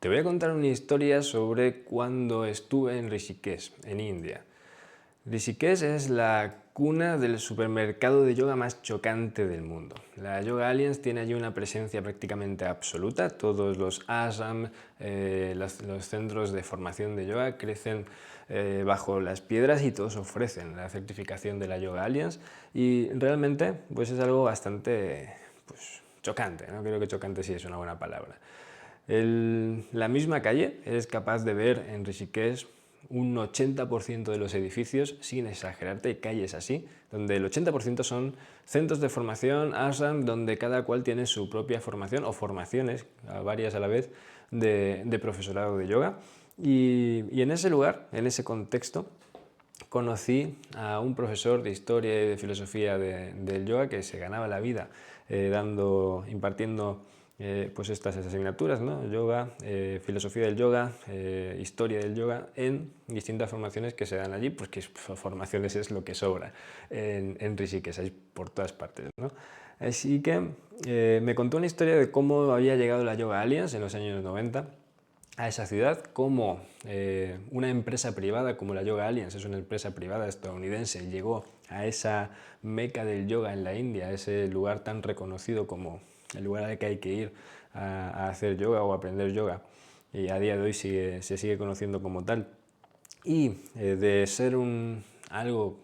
Te voy a contar una historia sobre cuando estuve en Rishikesh, en India. Rishikesh es la cuna del supermercado de yoga más chocante del mundo. La Yoga Alliance tiene allí una presencia prácticamente absoluta. Todos los ashram, los centros de formación de yoga crecen bajo las piedras y todos ofrecen la certificación de la Yoga Alliance. Y realmente pues es algo bastante chocante, ¿no? Creo que chocante sí es una buena palabra. La misma calle eres capaz de ver en Rishikesh un 80% de los edificios, sin exagerarte, calles así, donde el 80% son centros de formación, ashram, donde cada cual tiene su propia formación o formaciones, varias a la vez, de profesorado de yoga. Y en ese lugar, en ese contexto, conocí a un profesor de historia y de filosofía del yoga que se ganaba la vida impartiendo pues estas asignaturas, ¿no? Yoga, filosofía del yoga, historia del yoga, en distintas formaciones que se dan allí, pues que formaciones es lo que sobra en Rishikesh, hay por todas partes, ¿no? Así que me contó una historia de cómo había llegado la Yoga Alliance en los años 90 a esa ciudad, como una empresa privada como la Yoga Alliance, es una empresa privada estadounidense, llegó a esa meca del yoga en la India, a ese lugar tan reconocido como el lugar al que hay que ir a hacer yoga o aprender yoga, y a día de hoy se sigue conociendo como tal. Y de ser algo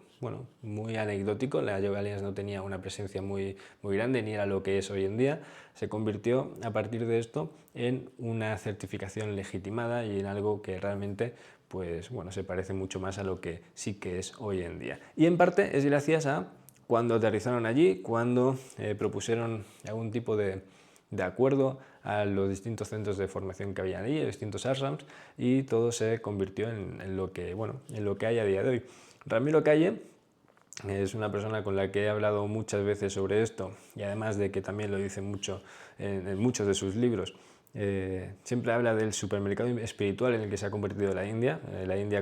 muy anecdótico, la Yoga Alliance no tenía una presencia muy grande, ni era lo que es hoy en día, se convirtió a partir de esto en una certificación legitimada y en algo que realmente se parece mucho más a lo que sí que es hoy en día. Y en parte es gracias a cuando aterrizaron allí, cuando propusieron algún tipo de acuerdo a los distintos centros de formación que había allí, distintos ashrams, y todo se convirtió en lo que hay a día de hoy. Ramiro Calle es una persona con la que he hablado muchas veces sobre esto, y además de que también lo dice mucho en muchos de sus libros. Siempre habla del supermercado espiritual en el que se ha convertido la India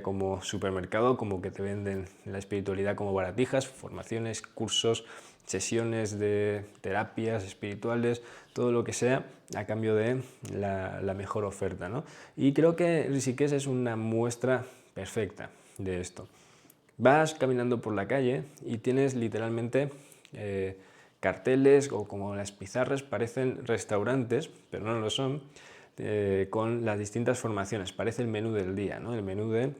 como supermercado, como que te venden la espiritualidad como baratijas, formaciones, cursos, sesiones de terapias espirituales, todo lo que sea a cambio de la mejor oferta, ¿no? Y creo que Rishikesh es una muestra perfecta de esto. Vas caminando por la calle y tienes literalmente carteles, o como las pizarras parecen restaurantes, pero no lo son, con las distintas formaciones. Parece el menú del día, ¿no? El menú de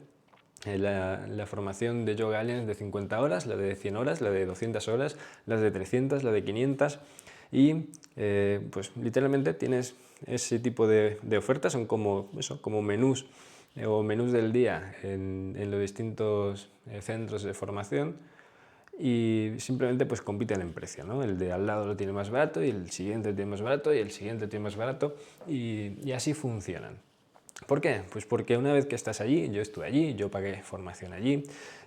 la formación de Yoga Alliance de 50 horas, la de 100 horas, la de 200 horas, las de 300, la de 500, y pues literalmente tienes ese tipo de ofertas, son como menús o menús del día en los distintos centros de formación, y simplemente pues compiten en precio, ¿no? El de al lado lo tiene más barato, y el siguiente tiene más barato, y el siguiente tiene más barato, y así funcionan. ¿Por qué? Pues porque una vez que estás allí, yo estuve allí, yo pagué formación allí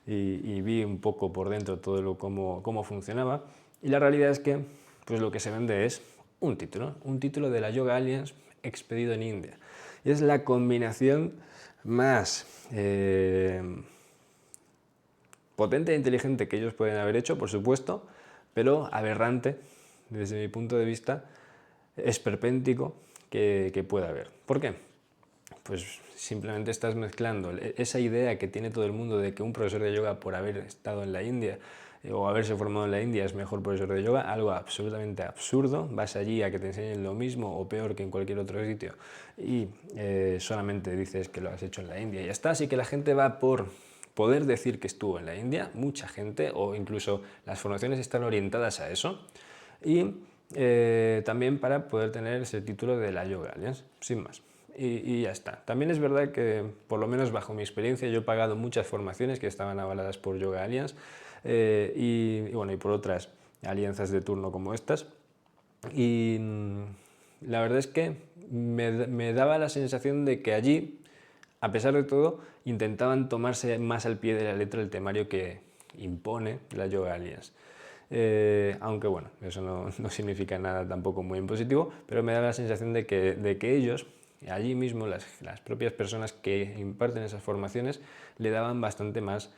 y vi un poco por dentro todo cómo funcionaba, y la realidad es que pues lo que se vende es un título de la Yoga Alliance expedido en India. Y es la combinación más potente e inteligente que ellos pueden haber hecho, por supuesto, pero aberrante, desde mi punto de vista, esperpéntico que pueda haber. ¿Por qué? Pues simplemente estás mezclando esa idea que tiene todo el mundo de que un profesor de yoga, por haber estado en la India o haberse formado en la India, es mejor profesor de yoga, algo absolutamente absurdo. Vas allí a que te enseñen lo mismo o peor que en cualquier otro sitio, y solamente dices que lo has hecho en la India y ya está. Así que la gente va por poder decir que estuvo en la India, mucha gente, o incluso las formaciones están orientadas a eso, y también para poder tener ese título de la Yoga Alliance, sin más. Y ya está. También es verdad que, por lo menos bajo mi experiencia, yo he pagado muchas formaciones que estaban avaladas por Yoga Alliance, y por otras alianzas de turno como estas. Y la verdad es que me daba la sensación de que allí, a pesar de todo, intentaban tomarse más al pie de la letra el temario que impone la Yoga Alliance. Aunque bueno, eso no significa nada tampoco muy positivo, pero me da la sensación de que ellos, allí mismo, las propias personas que imparten esas formaciones, le daban bastante más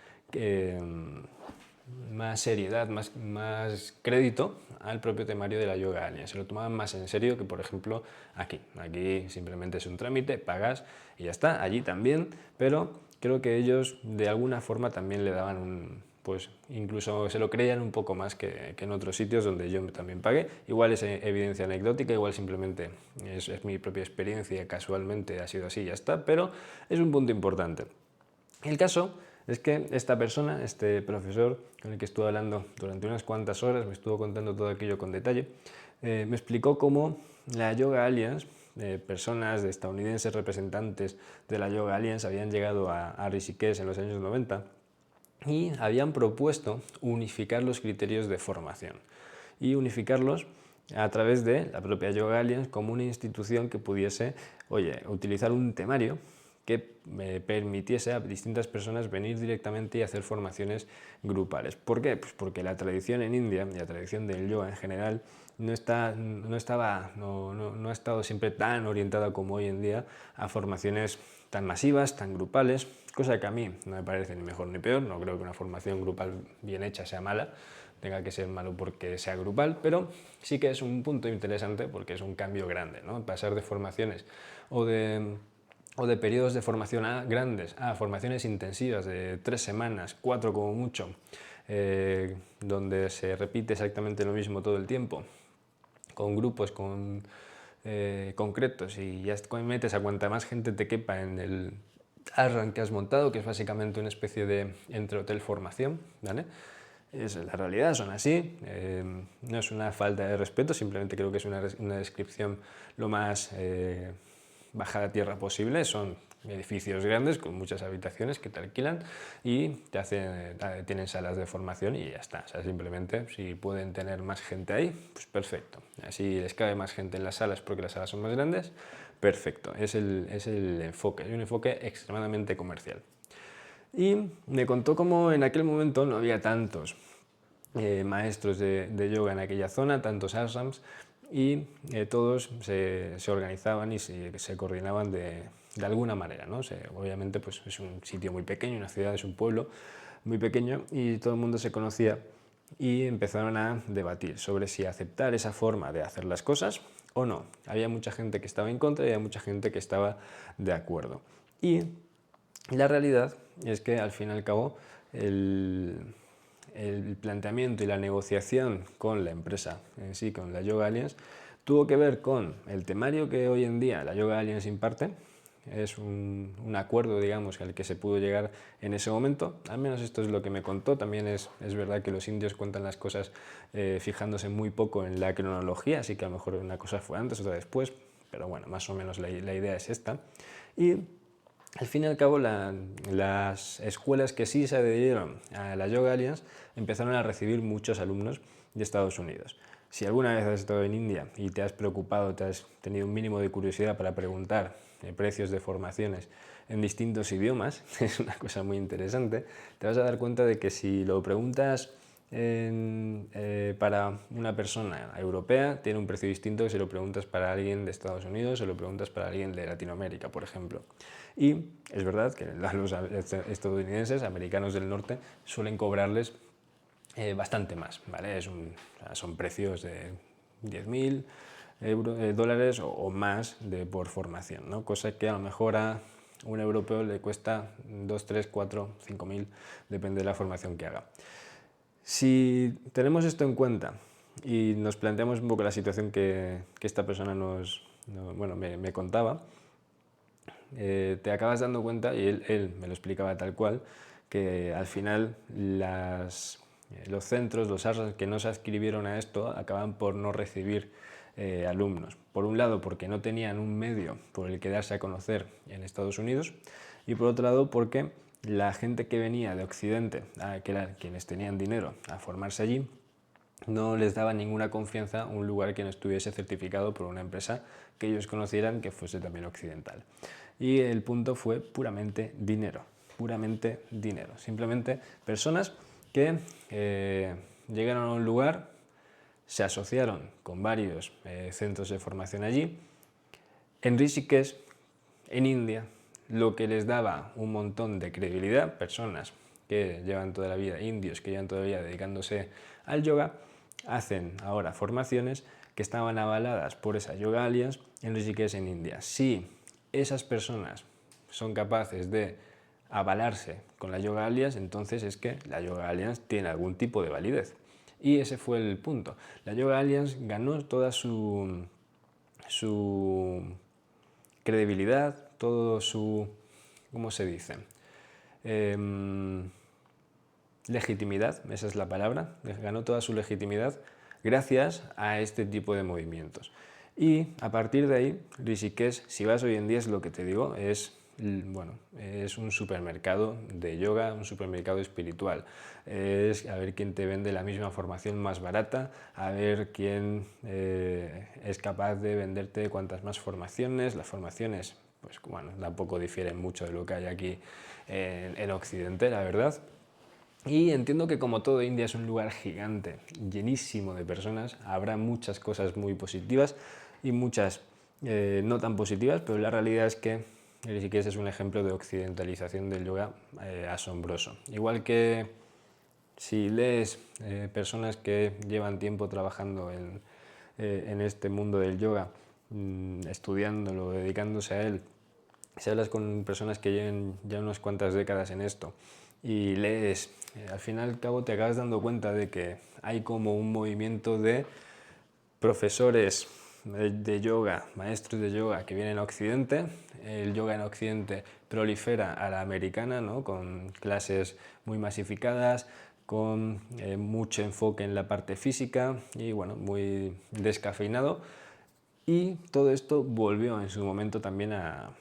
más seriedad, más crédito al propio temario de la Yoga Alliance. Se lo tomaban más en serio que, por ejemplo, aquí. Aquí simplemente es un trámite, pagas y ya está. Allí también, pero creo que ellos de alguna forma también le daban pues incluso se lo creían un poco más que en otros sitios donde yo también pagué. Igual es evidencia anecdótica, igual simplemente es mi propia experiencia, casualmente ha sido así y ya está, pero es un punto importante. El caso es que esta persona, este profesor con el que estuve hablando durante unas cuantas horas, me estuvo contando todo aquello con detalle, me explicó cómo la Yoga Alliance, personas estadounidenses representantes de la Yoga Alliance habían llegado a Rishikesh en los años 90 y habían propuesto unificar los criterios de formación y unificarlos a través de la propia Yoga Alliance como una institución que pudiese, oye, utilizar un temario que permitiese a distintas personas venir directamente y hacer formaciones grupales. ¿Por qué? Pues porque la tradición en India y la tradición del yoga en general no ha estado siempre tan orientada como hoy en día a formaciones tan masivas, tan grupales, cosa que a mí no me parece ni mejor ni peor. No creo que una formación grupal bien hecha sea mala, tenga que ser malo porque sea grupal, pero sí que es un punto interesante porque es un cambio grande, ¿no? Pasar de formaciones o de periodos de formación grandes a formaciones intensivas de 3 semanas, 4 como mucho, donde se repite exactamente lo mismo todo el tiempo, con grupos concretos y ya metes a cuanta más gente te quepa en el ashram que has montado, que es básicamente una especie de entre-hotel formación, ¿vale? Es la realidad, son así, no es una falta de respeto, simplemente creo que es una descripción lo más bajada a tierra posible. Son edificios grandes con muchas habitaciones que te alquilan y tienen salas de formación y ya está. O sea, simplemente si pueden tener más gente ahí, pues perfecto. Si les cabe más gente en las salas porque las salas son más grandes, perfecto. Es el enfoque, es un enfoque extremadamente comercial. Y me contó cómo en aquel momento no había tantos maestros de yoga en aquella zona, tantos ashrams, y todos se organizaban y se coordinaban de alguna manera, ¿no? Obviamente pues, es un sitio muy pequeño, una ciudad, es un pueblo muy pequeño y todo el mundo se conocía y empezaron a debatir sobre si aceptar esa forma de hacer las cosas o no. Había mucha gente que estaba en contra y había mucha gente que estaba de acuerdo. Y la realidad es que al fin y al cabo el planteamiento y la negociación con la empresa en sí, con la Yoga Alliance, tuvo que ver con el temario que hoy en día la Yoga Alliance imparte. Es un acuerdo, digamos, al que se pudo llegar en ese momento. Al menos esto es lo que me contó. También es verdad que los indios cuentan las cosas fijándose muy poco en la cronología, así que a lo mejor una cosa fue antes, otra después, pero bueno, más o menos la idea es esta. Y al fin y al cabo, las escuelas que sí se adhirieron a la Yoga Alliance empezaron a recibir muchos alumnos de Estados Unidos. Si alguna vez has estado en India y te has preocupado, te has tenido un mínimo de curiosidad para preguntar precios de formaciones en distintos idiomas, es una cosa muy interesante, te vas a dar cuenta de que si lo preguntas para una persona europea tiene un precio distinto que si lo preguntas para alguien de Estados Unidos o lo preguntas para alguien de Latinoamérica, por ejemplo. Y es verdad que los estadounidenses, americanos del norte, suelen cobrarles bastante más, ¿vale? Son precios de 10.000 dólares o más por formación, ¿no? Cosa que a lo mejor a un europeo le cuesta 2, 3, 4, 5.000, depende de la formación que haga. Si tenemos esto en cuenta y nos planteamos un poco la situación que esta persona me contaba, te acabas dando cuenta, y él me lo explicaba tal cual, que al final los centros, los ashrams que no se adscribieron a esto acaban por no recibir alumnos. Por un lado porque no tenían un medio por el que darse a conocer en Estados Unidos y por otro lado porque la gente que venía de Occidente, que eran quienes tenían dinero a formarse allí, no les daba ninguna confianza un lugar que no estuviese certificado por una empresa que ellos conocieran que fuese también occidental. Y el punto fue puramente dinero, puramente dinero. Simplemente personas que llegaron a un lugar, se asociaron con varios centros de formación allí. En Rishikesh, en India, lo que les daba un montón de credibilidad, personas que llevan toda la vida, indios que llevan toda la vida dedicándose al yoga, hacen ahora formaciones que estaban avaladas por esa Yoga Alliance en Rishikesh, en India. Si esas personas son capaces de avalarse con la Yoga Alliance, entonces es que la Yoga Alliance tiene algún tipo de validez. Y ese fue el punto. La Yoga Alliance ganó toda su credibilidad, todo su, ¿cómo se dice? Legitimidad, esa es la palabra, ganó toda su legitimidad gracias a este tipo de movimientos. Y a partir de ahí, Rishikesh, si vas hoy en día, es lo que te digo, es, bueno, es un supermercado de yoga, un supermercado espiritual. Es a ver quién te vende la misma formación más barata, a ver quién es capaz de venderte cuantas más formaciones. Las formaciones, pues bueno, tampoco difieren mucho de lo que hay aquí en Occidente, la verdad. Y entiendo que como todo India es un lugar gigante, llenísimo de personas, habrá muchas cosas muy positivas y muchas no tan positivas, pero la realidad es que Rishikesh es un ejemplo de occidentalización del yoga asombroso. Igual que si lees personas que llevan tiempo trabajando en este mundo del yoga, estudiándolo, dedicándose a él, si hablas con personas que lleven ya unas cuantas décadas en esto y lees, al fin y al cabo te acabas dando cuenta de que hay como un movimiento de profesores de yoga, maestros de yoga que vienen a Occidente. El yoga en Occidente prolifera a la americana, ¿no? Con clases muy masificadas, con mucho enfoque en la parte física y bueno, muy descafeinado. Y todo esto volvió en su momento también a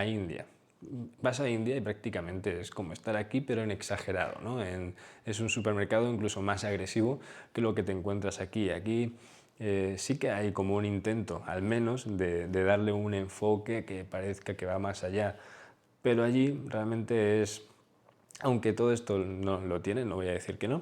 India. Vas a India y prácticamente es como estar aquí, pero en exagerado, ¿no? Es un supermercado incluso más agresivo que lo que te encuentras aquí. Aquí sí que hay como un intento, al menos, de darle un enfoque que parezca que va más allá. Pero allí realmente es, aunque todo esto no lo tiene, no voy a decir que no,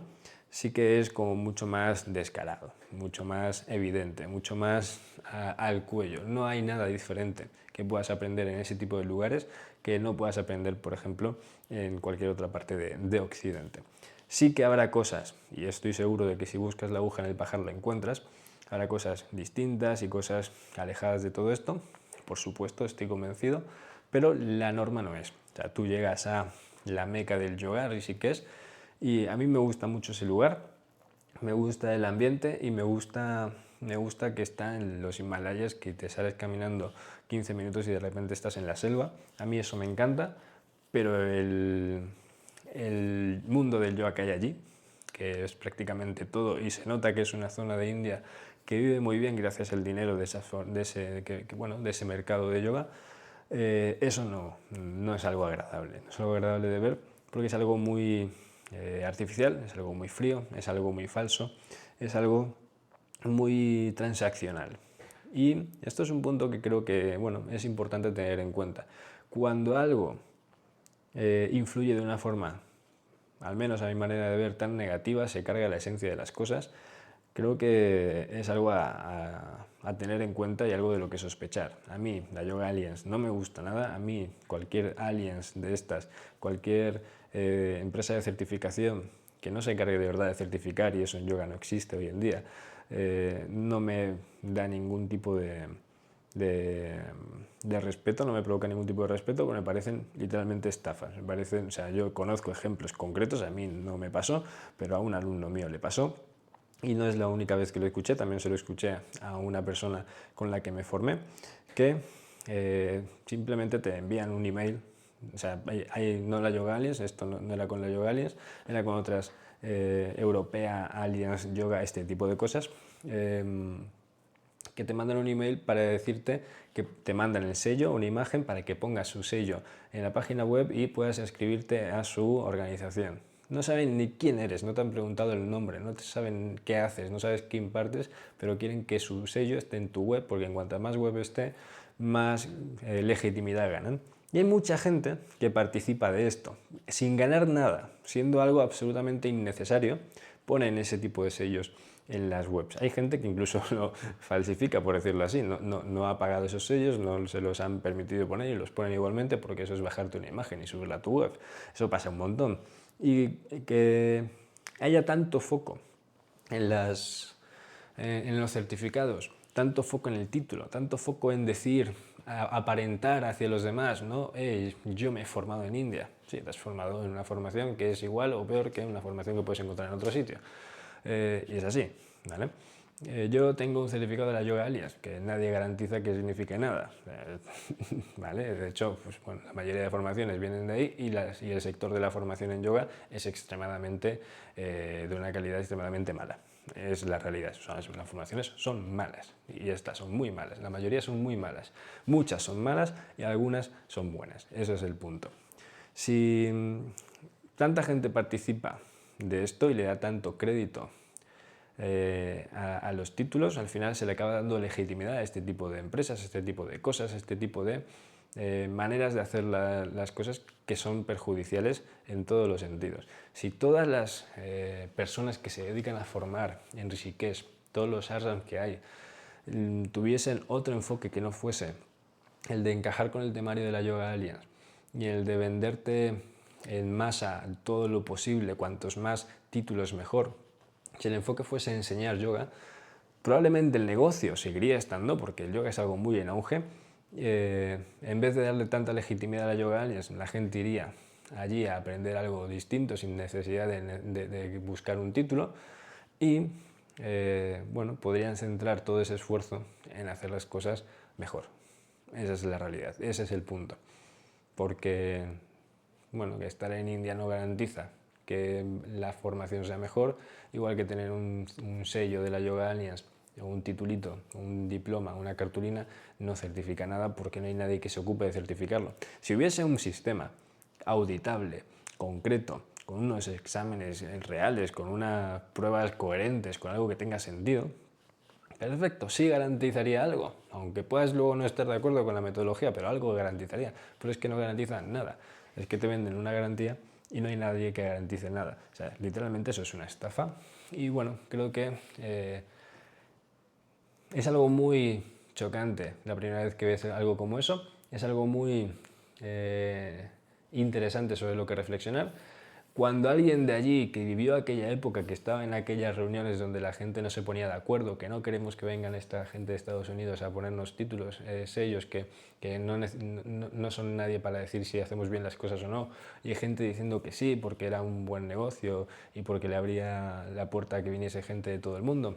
sí que es como mucho más descarado, mucho más evidente, mucho más al cuello. No hay nada diferente que puedas aprender en ese tipo de lugares que no puedas aprender, por ejemplo, en cualquier otra parte de Occidente. Sí que habrá cosas, y estoy seguro de que si buscas la aguja en el pajar la encuentras, habrá cosas distintas y cosas alejadas de todo esto, por supuesto, estoy convencido, pero la norma no es. O sea, tú llegas a la meca del yoga, Rishikesh, y a mí me gusta mucho ese lugar, me gusta el ambiente y me gusta que está en los Himalayas, que te sales caminando 15 minutos y de repente estás en la selva. A mí eso me encanta, pero el mundo del yoga que hay allí, que es prácticamente todo, y se nota que es una zona de India que vive muy bien gracias al dinero de ese mercado de yoga, eso no es algo agradable. No es algo agradable de ver porque es algo muy artificial, es algo muy frío, es algo muy falso, es algo muy transaccional. Y esto es un punto que creo que bueno, es importante tener en cuenta. Cuando algo influye de una forma, al menos a mi manera de ver, tan negativa, se carga la esencia de las cosas, creo que es algo a tener en cuenta y algo de lo que sospechar. A mí la Yoga Alliance no me gusta nada, a mí cualquier Alliance de estas, cualquier empresa de certificación que no se encargue de verdad de certificar, y eso en yoga no existe hoy en día, no me da ningún tipo de respeto, no me provoca ningún tipo de respeto, porque me parecen literalmente estafas. Me parecen, o sea, yo conozco ejemplos concretos, a mí no me pasó, pero a un alumno mío le pasó. Y no es la única vez que lo escuché, también se lo escuché a una persona con la que me formé, que simplemente te envían un email. O sea, no la Yoga Alliance, esto no era con la Yoga Alliance, era con otras Europea Alliance Yoga, este tipo de cosas, que te mandan un email para decirte que te mandan el sello, una imagen, para que pongas su sello en la página web y puedas inscribirte a su organización. No saben ni quién eres, no te han preguntado el nombre, no te saben qué haces, no sabes qué impartes, pero quieren que su sello esté en tu web, porque en cuanto más web esté, más legitimidad ganan. Y hay mucha gente que participa de esto, sin ganar nada, siendo algo absolutamente innecesario, ponen ese tipo de sellos en las webs. Hay gente que incluso lo falsifica, por decirlo así, no ha pagado esos sellos, no se los han permitido poner y los ponen igualmente, porque eso es bajarte una imagen y subirla a tu web. Eso pasa un montón. Y que haya tanto foco en los certificados, tanto foco en el título, tanto foco en decir, aparentar hacia los demás, ¿no? Yo me he formado en India. Sí, te has formado en una formación que es igual o peor que una formación que puedes encontrar en otro sitio. Y es así, ¿vale? Yo tengo un certificado de la Yoga Alliance, que nadie garantiza que signifique nada, ¿vale? De hecho, pues, bueno, la mayoría de formaciones vienen de ahí y el sector de la formación en yoga es extremadamente, de una calidad extremadamente mala. Es la realidad, las formaciones son malas y estas son muy malas, la mayoría son muy malas, muchas son malas y algunas son buenas, ese es el punto. Si tanta gente participa de esto y le da tanto crédito a los títulos, al final se le acaba dando legitimidad a este tipo de empresas, a este tipo de cosas, a este tipo de maneras de hacer las cosas que son perjudiciales en todos los sentidos. Si todas las personas que se dedican a formar en Rishikesh, todos los ashrams que hay, tuviesen otro enfoque que no fuese el de encajar con el temario de la Yoga Alliance y el de venderte en masa todo lo posible, cuantos más títulos mejor, si el enfoque fuese enseñar yoga, probablemente el negocio seguiría estando, porque el yoga es algo muy en auge. En vez de darle tanta legitimidad a la Yoga Alliance, la gente iría allí a aprender algo distinto sin necesidad de buscar un título y bueno, podrían centrar todo ese esfuerzo en hacer las cosas mejor. Esa es la realidad, ese es el punto. Porque bueno, que estar en India no garantiza que la formación sea mejor, igual que tener un sello de la Yoga Alliance, o un titulito, un diploma, una cartulina, no certifica nada porque no hay nadie que se ocupe de certificarlo. Si hubiese un sistema auditable, concreto, con unos exámenes reales, con unas pruebas coherentes, con algo que tenga sentido, perfecto, sí garantizaría algo, aunque puedas luego no estar de acuerdo con la metodología, pero algo garantizaría. Pero es que no garantizan nada, es que te venden una garantía y no hay nadie que garantice nada. O sea, literalmente eso es una estafa. Y bueno, creo que es algo muy chocante la primera vez que ves algo como eso. Es algo muy interesante sobre lo que reflexionar. Cuando alguien de allí, que vivió aquella época, que estaba en aquellas reuniones donde la gente no se ponía de acuerdo, que no queremos que vengan esta gente de Estados Unidos a ponernos títulos, sellos, que no son nadie para decir si hacemos bien las cosas o no, y hay gente diciendo que sí, porque era un buen negocio y porque le abría la puerta a que viniese gente de todo el mundo.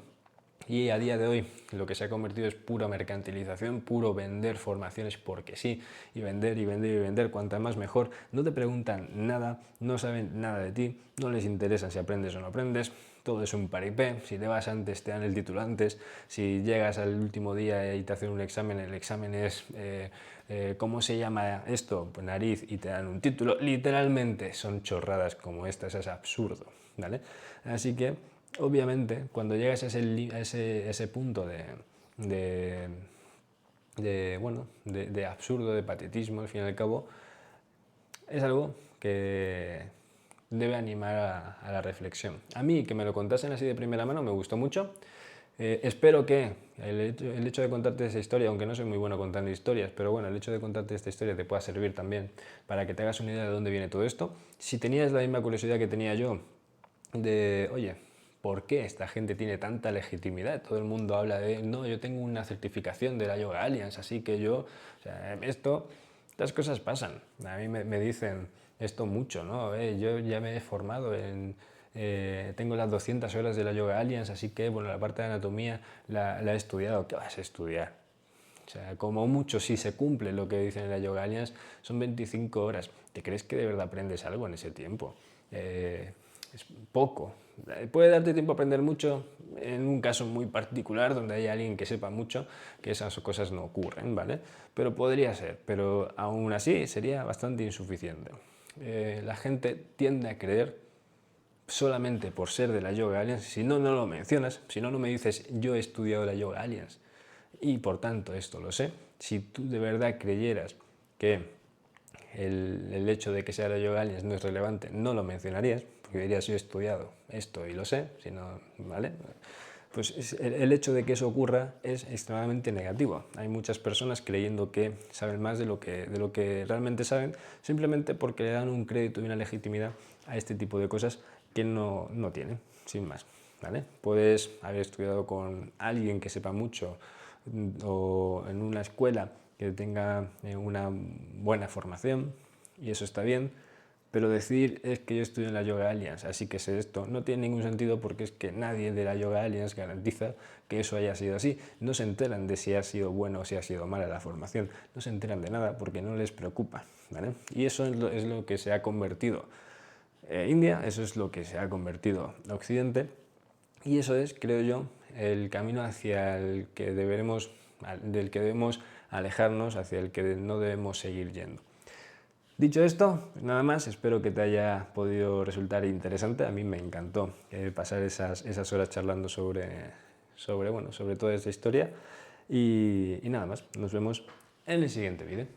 Y a día de hoy lo que se ha convertido es pura mercantilización, puro vender formaciones porque sí, y vender y vender y vender, cuanta más mejor. No te preguntan nada, no saben nada de ti, no les interesa si aprendes o no aprendes, todo es un paripé. Si te vas antes te dan el título antes, si llegas al último día y te hacen un examen, el examen es ¿cómo se llama esto? Pues nariz, y te dan un título. Literalmente son chorradas como estas, es absurdo, ¿vale? Así que obviamente, cuando llegas a ese punto de absurdo, de patetismo, al fin y al cabo, es algo que debe animar a la reflexión. A mí, que me lo contasen así de primera mano, me gustó mucho. Espero que el hecho de contarte esa historia, aunque no soy muy bueno contando historias, pero bueno, el hecho de contarte esta historia te pueda servir también para que te hagas una idea de dónde viene todo esto. Si tenías la misma curiosidad que tenía yo de, oye, ¿por qué esta gente tiene tanta legitimidad? Todo el mundo habla de, no, yo tengo una certificación de la Yoga Alliance, así que yo, o sea, estas cosas pasan. A mí me dicen esto mucho, ¿no? Yo ya me he formado tengo las 200 horas de la Yoga Alliance, así que, bueno, la parte de anatomía la he estudiado. ¿Qué vas a estudiar? O sea, como mucho, si se cumple lo que dicen en la Yoga Alliance, son 25 horas. ¿Te crees que de verdad aprendes algo en ese tiempo? Es poco. Puede darte tiempo a aprender mucho en un caso muy particular donde hay alguien que sepa mucho, que esas cosas no ocurren, ¿vale? Pero podría ser, pero aún así sería bastante insuficiente. La gente tiende a creer solamente por ser de la Yoga Alliance, si no, no lo mencionas, si no, no me dices yo he estudiado la Yoga Alliance y por tanto esto lo sé, si tú de verdad creyeras que el hecho de que sea la Yoga Alliance no es relevante, no lo mencionarías, porque dirías yo he estudiado esto y lo sé, si no, ¿vale? pues el hecho de que eso ocurra es extremadamente negativo. Hay muchas personas creyendo que saben más de lo que realmente saben, simplemente porque le dan un crédito y una legitimidad a este tipo de cosas que no tienen, sin más. ¿Vale? Puedes haber estudiado con alguien que sepa mucho o en una escuela que tenga una buena formación, y eso está bien, pero decir es que yo estudio en la Yoga Alliance, así que sé esto, no tiene ningún sentido, porque es que nadie de la Yoga Alliance garantiza que eso haya sido así. No se enteran de si ha sido bueno o si ha sido mala la formación, no se enteran de nada porque no les preocupa, ¿vale? Y eso es lo que se ha convertido India, eso es lo que se ha convertido Occidente, y eso es, creo yo, el camino hacia el que del que debemos alejarnos, hacia el que no debemos seguir yendo. Dicho esto, pues nada más, espero que te haya podido resultar interesante. A mí me encantó pasar esas horas charlando sobre toda esta historia. Y nada más, nos vemos en el siguiente vídeo.